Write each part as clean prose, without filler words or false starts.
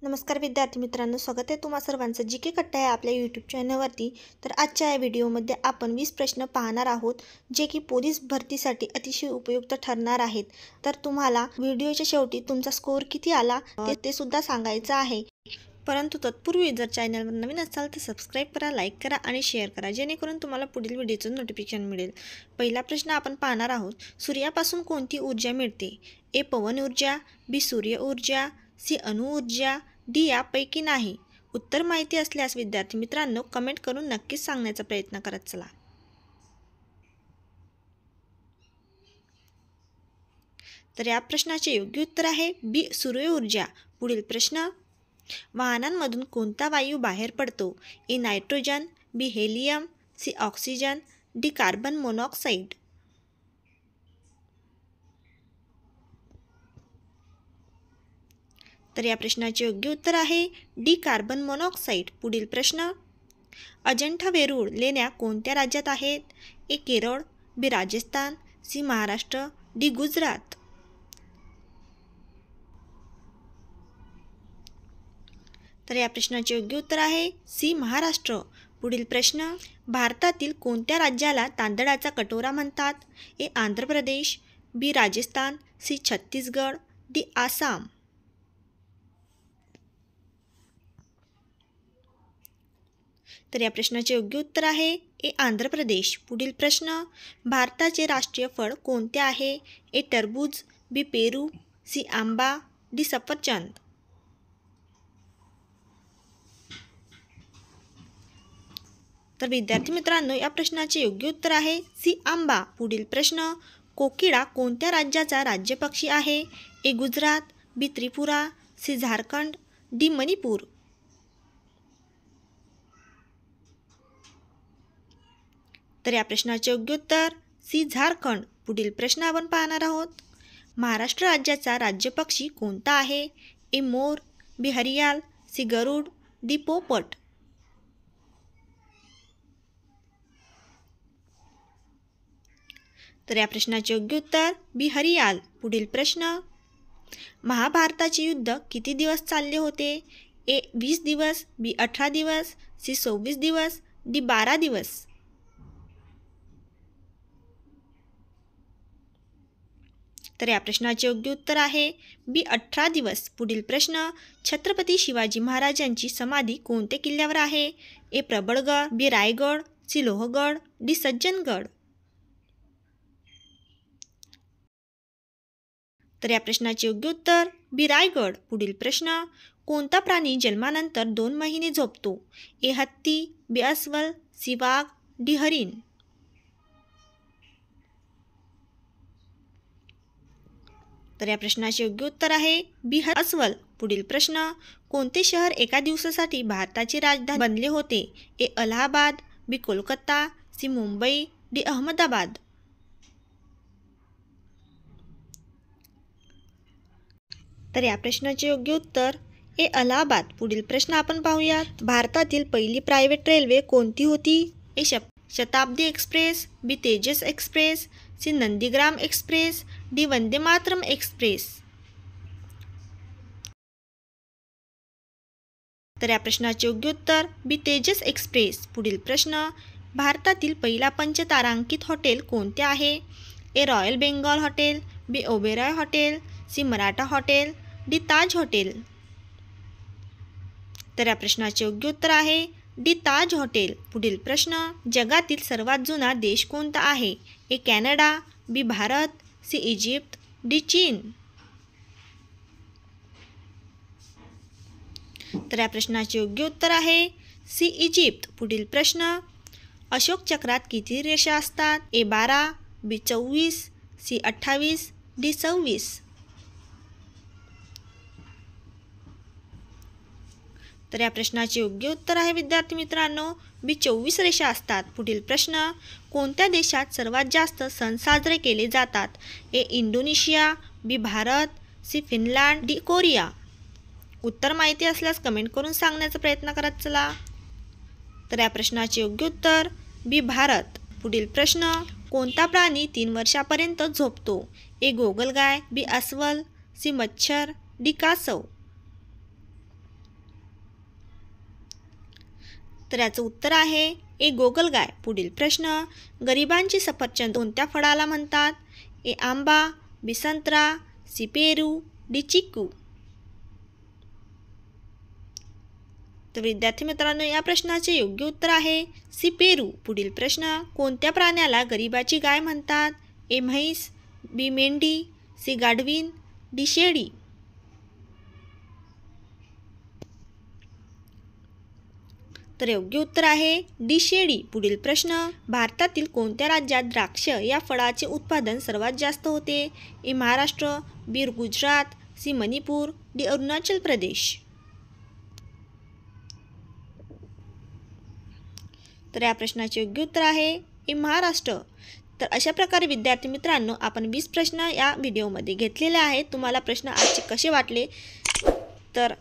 नमस्कार विद्यार्थी मित्रांनो, स्वागत आहे तुम्हा सर्वांचं जी के कट्टा आहे आपल्या यूट्यूब चॅनलवरती। तर आजच्या या व्हिडिओमध्ये आपण 20 प्रश्न पाहणार आहोत, जे की पोलीस भरतीसाठी अतिशय उपयुक्त ठरणार आहेत। तर तुम्हाला व्हिडिओच्या शेवटी तुमचा स्कोअर किती आला ते सुद्धा सांगायचं आहे। परंतु तत्पूर्वी जर चॅनलवर नवीन असाल तर सबस्क्राईब करा, लाईक करा आणि शेअर करा, जेणेकरून तुम्हाला पुढील व्हिडिओचं नोटिफिकेशन मिळेल। पहिला प्रश्न आपण पाहणार आहोत, सूर्यापासून कोणती ऊर्जा मिळते? ए पवन ऊर्जा, बी सूर्य ऊर्जा, सी अणुऊर्जा, डी यापैकी नाही। उत्तर माहिती असल्यास विद्यार्थी मित्रांनो कमेंट करून नक्कीच सांगण्याचा प्रयत्न करत चला। तर या प्रश्नाचे योग्य उत्तर आहे बी सूर्य ऊर्जा। पुढील प्रश्न, वाहनांमधून कोणता वायू बाहेर पडतो? A nitrogen, B helium, C oxygen, D carbon monoxide. तर या प्रश्नाचे योग्य उत्तर आहे डी कार्बन मोनॉक्साईड। पुढील प्रश्न, अजंठा वेरूळ लेण्या कोणत्या राज्यात आहेत? ए केरळ, बी राजस्थान, सी महाराष्ट्र, डी गुजरात। तर या प्रश्नाचे योग्य उत्तर आहे सी महाराष्ट्र। पुढील प्रश्न, भारतातील कोणत्या राज्याला तांदळाचा कटोरा म्हणतात? ए आंध्र प्रदेश, बी राजस्थान, सी छत्तीसगड, डी आसाम। तर या प्रश्नाचे योग्य उत्तर आहे ए आंध्र प्रदेश। पुढील प्रश्न, भारताचे राष्ट्रीय फळ कोणते आहे? ए टरबूज, बी पेरू, सी आंबा, डी सफरचंद। तर विद्यार्थी मित्रांनो या प्रश्नाचे योग्य उत्तर आहे सी आंबा। पुढील प्रश्न, कोकिळा कोणत्या राज्याचा राज्यपक्षी आहे? ए गुजरात, बी त्रिपुरा, सी झारखंड, डी मणिपूर। तर या प्रश्नाचे योग्य उत्तर सी झारखंड। पुढील प्रश्न आपण पाहणार आहोत, महाराष्ट्र राज्याचा राज्यपक्षी कोणता आहे? ए मोर, बी हरियाल, सी गरुड, डी पोपट। तर या प्रश्नाचे योग्य उत्तर बी हरियाल। पुढील प्रश्न, महाभारताचे युद्ध किती दिवस चालले होते? ए 20 दिवस, बी 18 दिवस, सी 26 दिवस, डी 12 दिवस। तर या प्रश्नाचे योग्य उत्तर आहे बी 18 दिवस। पुढील प्रश्न, छत्रपती शिवाजी महाराजांची समाधी कोणत्या किल्ल्यावर आहे? ए प्रबळगड, बी रायगड, सी लोहगड, डी सज्जनगड। तर या प्रश्नाचे योग्य उत्तर बी रायगड। पुढील प्रश्न, कोणता प्राणी जन्मानंतर 2 महिने झोपतो? ए हत्ती, बी अस्वल, सी वाघ, डी हरिण। तर या प्रश्नाचे योग्य उत्तर आहे बी अस्वल। पुढील प्रश्न, कोणते शहर एका दिवसासाठी भारताची राजधानी बनले होते? ए अलाहाबाद, बी कोलकाता, सी मुंबई, डी अहमदाबाद। तर या प्रश्नाचे योग्य उत्तर ए अलाहाबाद। पुढील प्रश्न आपण पाहूयात, भारतातील पहिली प्रायव्हेट रेल्वे कोणती होती? A Shatabdi express, B Tejas express, C Nandigram express, D Vande Mataram express. तर या प्रश्नाचे योग्य उत्तर बी तेजस एक्सप्रेस। पुढील प्रश्न, भारतातील पहिला पंचतारांकित हॉटेल कोणते आहे? A royal Bengal hotel, B Oberoi hotel, C Maratha hotel, D Taj hotel. तर या प्रश्नाचे योग्य उत्तर आहे डी ताज हॉटेल। पुढील प्रश्न, जगातील सर्वात जुना देश कोणता आहे? ए कॅनडा, बी भारत, सी इजिप्त, डी चीन। तर या प्रश्नाचे योग्य उत्तर आहे सी इजिप्त। पुढील प्रश्न, अशोक चक्रात किती रेषा असतात? ए 12, बी 24, सी 28, डी 26। तर या प्रश्नाचे योग्य उत्तर आहे विद्यार्थी मित्रांनो बी 24 रेषा असतात। पुढील प्रश्न, कोणत्या देशात सर्वात जास्त सण साजरे केले जातात? A Indonesia, B Bharat, C Finland, D Korea. उत्तर माहिती असल्यास कमेंट करून सांगण्याचा प्रयत्न करत चला। तर या प्रश्नाचे योग्य उत्तर बी भारत। पुढील प्रश्न, कोणता प्राणी 3 वर्षापर्यंत झोपतो? ए गोगलगाय, बी अस्वल, सी मच्छर, डी कासव। तर याचं उत्तर आहे ए गोगलगाय. पुढील प्रश्न, गरिबांची सफरचंद कोणत्या फळाला म्हणतात? ए आंबा, बी संत्रा, सी पेरू, डी चिक्कू. तर विद्यार्थी मित्रांनो, या प्रश्नाचे योग्य उत्तर आहे सी पेरू. पुढील प्रश्न, कोणत्या प्राण्याला गरिबाची गाय म्हणतात? ए म्हैस, बी मेंढी, सी गाढवीन, डी शेळी. तर योग्य उत्तर आहे डी शेळी. पुढील प्रश्न, भारतातील कोणत्या राज्यात द्राक्ष या फळाचे उत्पादन सर्वात जास्त होते? ए महाराष्ट्र, बी गुजरात, सी मणिपूर, डी अरुणाचल प्रदेश. तर या प्रश्नाचे योग्य उत्तर आहे ए महाराष्ट्र. तर अशा प्रकारे विद्यार्थी मित्रांनो, आपण 20 प्रश्न या व्हिडिओमध्ये घेतलेले आहेत. तुम्हाला प्रश्न आजचे कसे वाटले तर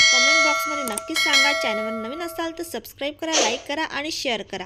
कमेंट बॉक्समध्ये नक्कीच सांगा. चॅनलवर नवीन असाल तर सबस्क्राईब करा, लाईक करा आणि शेअर करा.